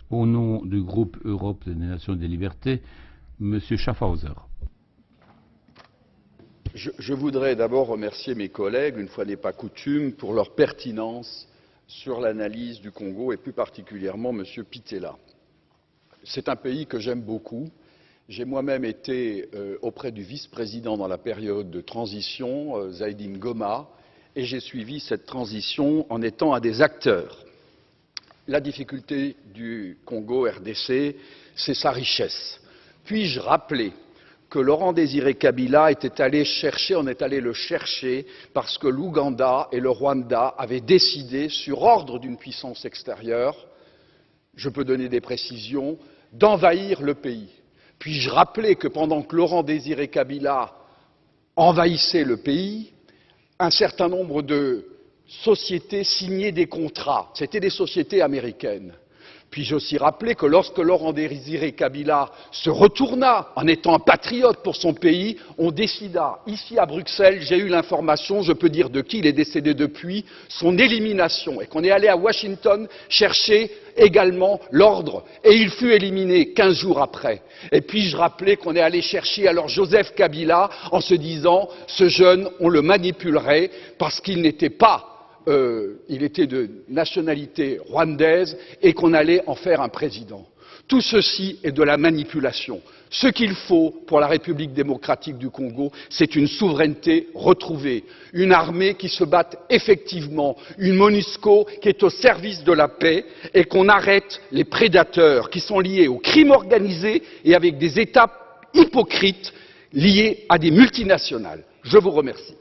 Au nom du groupe Europe des Nations et des Libertés, M. Schaffhauser. Je voudrais d'abord remercier mes collègues, une fois n'est pas coutume, pour leur pertinence sur l'analyse du Congo et plus particulièrement M. Pittella. C'est un pays que j'aime beaucoup. J'ai moi-même été auprès du vice-président dans la période de transition, Zaïdi Ngoma, et j'ai suivi cette transition en étant un des acteurs. La difficulté du Congo RDC, c'est sa richesse. Puis-je rappeler que Laurent Désiré Kabila on est allé le chercher parce que l'Ouganda et le Rwanda avaient décidé, sur ordre d'une puissance extérieure, je peux donner des précisions, d'envahir le pays. Puis-je rappeler que pendant que Laurent Désiré Kabila envahissait le pays, un certain nombre de sociétés signaient des contrats. C'étaient des sociétés américaines. Puis-je aussi rappeler que lorsque Laurent Désiré Kabila se retourna en étant un patriote pour son pays, on décida, ici à Bruxelles, j'ai eu l'information, je peux dire de qui, il est décédé depuis, son élimination, et qu'on est allé à Washington chercher également l'ordre, et il fut éliminé 15 jours après. Et puis-je rappeler qu'on est allé chercher alors Joseph Kabila en se disant, ce jeune, on le manipulerait parce qu'il n'était pas il était de nationalité rwandaise et qu'on allait en faire un président. Tout ceci est de la manipulation. Ce qu'il faut pour la République démocratique du Congo, c'est une souveraineté retrouvée, une armée qui se batte effectivement, une MONUSCO qui est au service de la paix et qu'on arrête les prédateurs qui sont liés au crime organisé et avec des États hypocrites liés à des multinationales. Je vous remercie.